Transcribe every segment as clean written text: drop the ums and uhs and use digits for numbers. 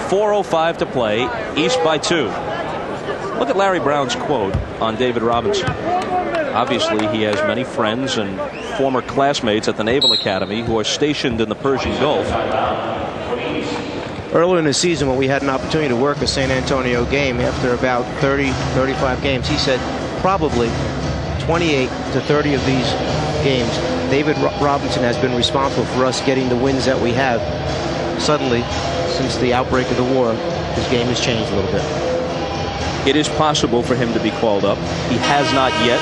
4:05 to play. East by 2. Look at Larry Brown's quote on David Robinson. Obviously, he has many friends and former classmates at the Naval Academy who are stationed in the Persian Gulf. Earlier in the season, when we had an opportunity to work a San Antonio game, after about 30, 35 games, he said probably 28 to 30 of these games, David Robinson has been responsible for us getting the wins that we have. Suddenly, since the outbreak of the war, his game has changed a little bit. It is possible for him to be called up. He has not yet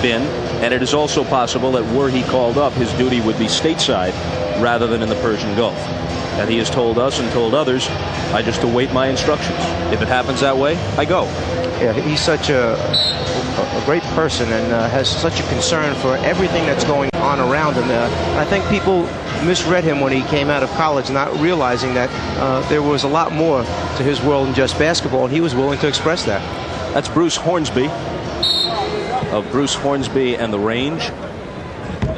been, and it is also possible that were he called up, his duty would be stateside rather than in the Persian Gulf. And he has told us and told others, I just await my instructions. If it happens that way, I go. Yeah, he's such a great person and has such a concern for everything that's going on around him. I think people misread him when he came out of college, not realizing that there was a lot more to his world than just basketball, and he was willing to express that. That's Bruce Hornsby of Bruce Hornsby and the Range.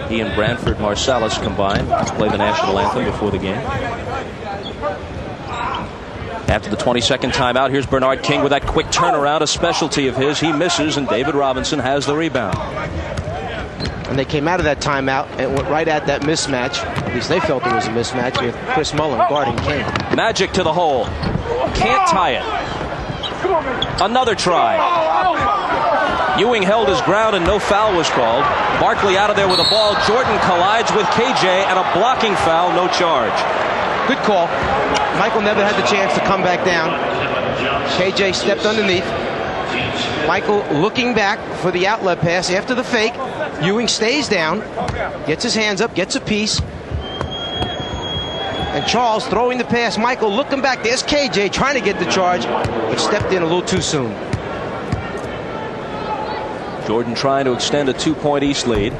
He and Branford Marsalis combined to play the national anthem before the game. After the 22nd timeout, here's Bernard King with that quick turnaround, a specialty of his. He misses, and David Robinson has the rebound. And they came out of that timeout and went right at that mismatch. At least they felt there was a mismatch with Chris Mullin guarding King. Magic to the hole. Can't tie it. Another try. Ewing held his ground and no foul was called. Barkley out of there with the ball. Jordan collides with KJ and a blocking foul, no charge. Good call. Michael never had the chance to come back down. KJ stepped underneath. Michael looking back for the outlet pass after the fake. Ewing stays down, gets his hands up, gets a piece. And Charles throwing the pass. Michael looking back. There's KJ trying to get the charge, but stepped in a little too soon. Jordan trying to extend a 2-point East lead.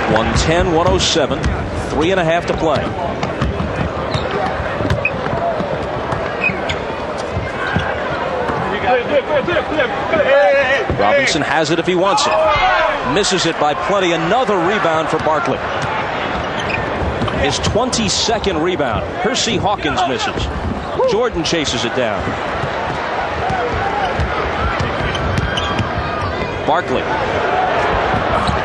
(110, 107), 3.5 to play. Robinson has it if he wants it. Misses it by plenty. Another rebound for Barkley. His 22nd rebound. Hersey Hawkins misses. Jordan chases it down. Barkley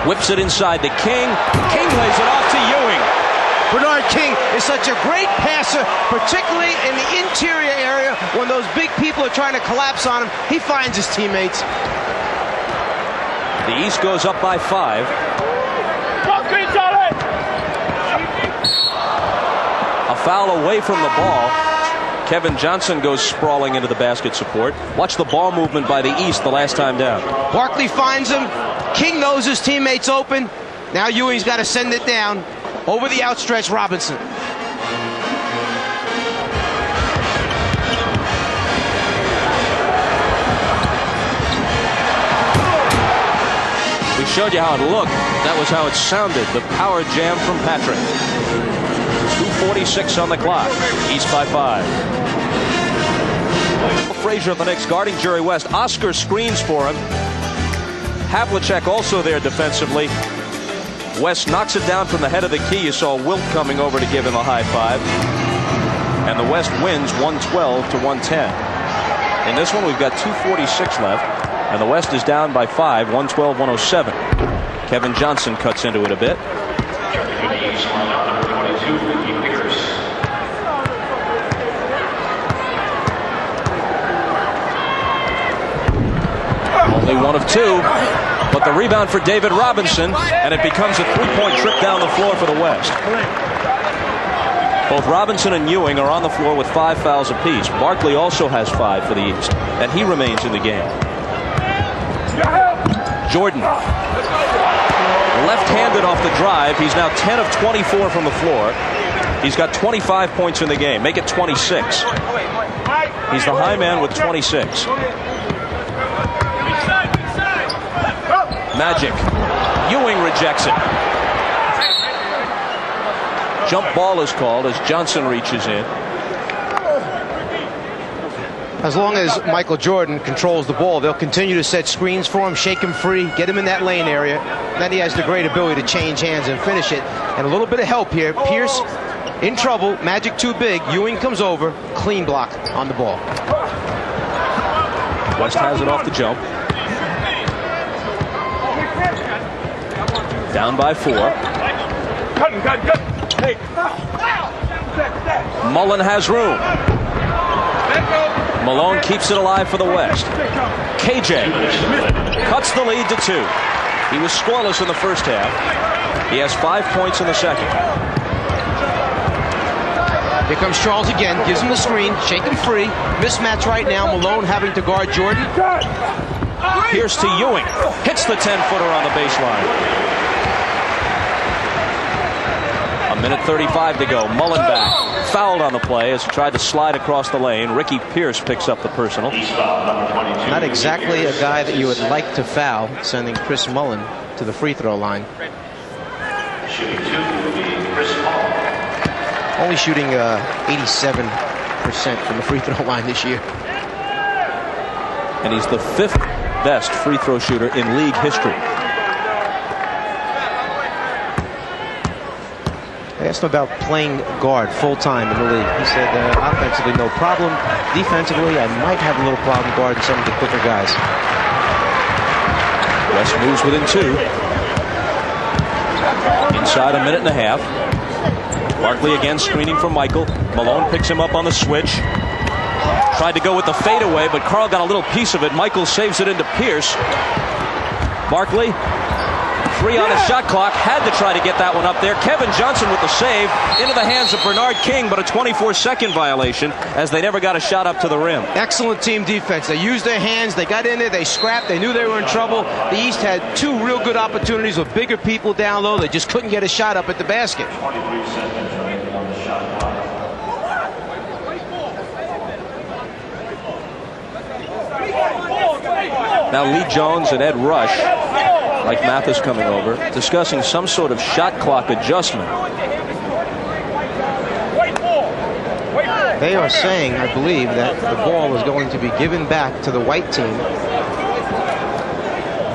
whips it inside to King. King lays it off to Ewing. Bernard King is such a great passer, particularly in the interior area when those big people are trying to collapse on him. He finds his teammates. The East goes up by 5. A foul away from the ball. Kevin Johnson goes sprawling into the basket support. Watch the ball movement by the East the last time down. Barkley finds him. King knows his teammates open. Now Ewing's got to send it down over the outstretched Robinson. We showed you how it looked. That was how it sounded. The power jam from Patrick. 2:46 on the clock. East by 5. Frazier of the Knicks guarding Jerry West. Oscar screens for him. Havlicek also there defensively. West knocks it down from the head of the key. You saw Wilt coming over to give him a high five. And the West wins 112 to 110. In this one, we've got 2:46 left. And the West is down by 5, 112-107. Kevin Johnson cuts into it a bit. Only one of 2. But the rebound for David Robinson, and it becomes a 3-point trip down the floor for the West. Both Robinson and Ewing are on the floor with 5 fouls apiece. Barkley also has 5 for the East, and he remains in the game. Jordan, left-handed off the drive. He's now 10 of 24 from the floor. He's got 25 points in the game. Make it 26. He's the high man with 26. Magic. Ewing rejects it. Jump ball is called as Johnson reaches in. As long as Michael Jordan controls the ball, they'll continue to set screens for him, shake him free, get him in that lane area. Then he has the great ability to change hands and finish it. And a little bit of help here. Pierce in trouble, Magic too big. Ewing comes over, clean block on the ball. West has it off the jump. Down by 4. Mullen has room. Malone keeps it alive for the West. KJ cuts the lead to 2. He was scoreless in the first half. He has 5 points in the second. Here comes Charles again, gives him the screen, shake him free. Mismatch right now, Malone having to guard Jordan. Pierce to Ewing. Hits the 10-footer on the baseline. 1:35 to go. Mullen back. Fouled on the play as he tried to slide across the lane. Ricky Pierce picks up the personal. Not exactly a guy that you would like to foul, sending Chris Mullen to the free throw line. Only shooting 87% from the free throw line this year. And he's the 5th best free throw shooter in league history. I asked him about playing guard full-time in the league. He said offensively, no problem. Defensively, I might have a little problem guarding some of the quicker guys. West moves within 2. Inside 1.5 minutes. Barkley again screening from Michael. Malone picks him up on the switch. Tried to go with the fadeaway, but Carl got a little piece of it. Michael saves it into Pierce. Barkley, 3 on the shot clock. Had to try to get that one up there. Kevin Johnson with the save into the hands of Bernard King, but a 24-second violation as they never got a shot up to the rim. Excellent team defense. They used their hands. They got in there. They scrapped. They knew they were in trouble. The East had 2 real good opportunities with bigger people down low. They just couldn't get a shot up at the basket. Now Lee Jones and Ed Rush, like Mathis coming over, discussing some sort of shot clock adjustment. They are saying, I believe, that the ball is going to be given back to the white team.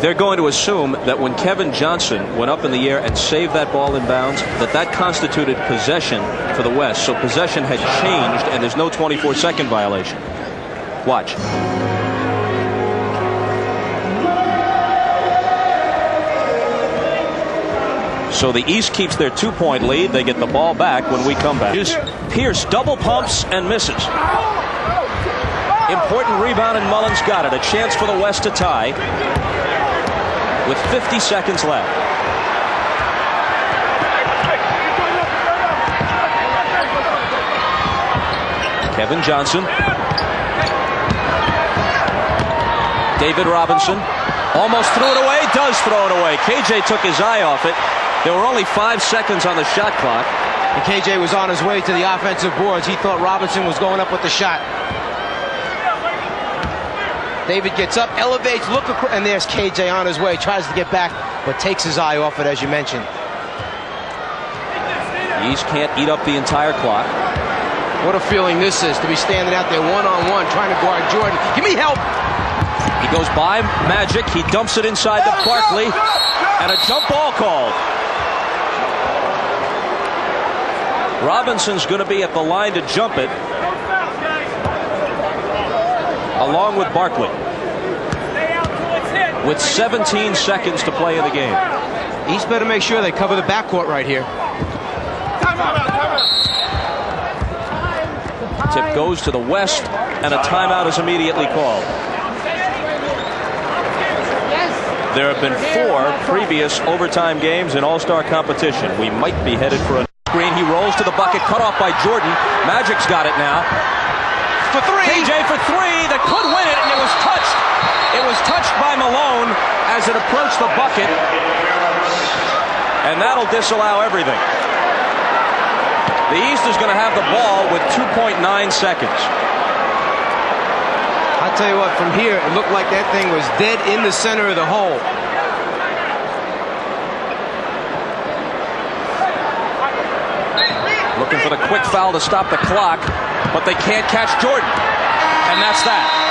They're going to assume that when Kevin Johnson went up in the air and saved that ball in bounds, that constituted possession for the West. So possession had changed, and there's no 24-second violation. Watch. So the East keeps their 2-point lead. They get the ball back when we come back. Pierce double pumps and misses. Important rebound, and Mullen's got it. A chance for the West to tie with 50 seconds left. Kevin Johnson. David Robinson almost threw it away. Does throw it away. KJ took his eye off it. There were only 5 seconds on the shot clock. And KJ was on his way to the offensive boards. He thought Robinson was going up with the shot. David gets up, elevates, look across, and there's KJ on his way. Tries to get back, but takes his eye off it, as you mentioned. The East can't eat up the entire clock. What a feeling this is, to be standing out there one-on-one, trying to guard Jordan. Give me help! He goes by Magic. He dumps it inside to Barkley. And a jump ball called. Robinson's going to be at the line to jump it, along with Barkley, with 17 seconds to play in the game. East better make sure they cover the backcourt right here. Tip goes to the West, and a timeout is immediately called. There have been 4 previous overtime games in All-Star competition. We might be headed for a screen. He rolls to the bucket, cut off by Jordan. Magic's got it now. For 3. KJ for 3 that could win it, and it was touched. It was touched by Malone as it approached the bucket. And that'll disallow everything. The East is going to have the ball with 2.9 seconds. I'll tell you what, from here, it looked like that thing was dead in the center of the hole. Looking for the quick foul to stop the clock, but they can't catch Jordan. And And that's that.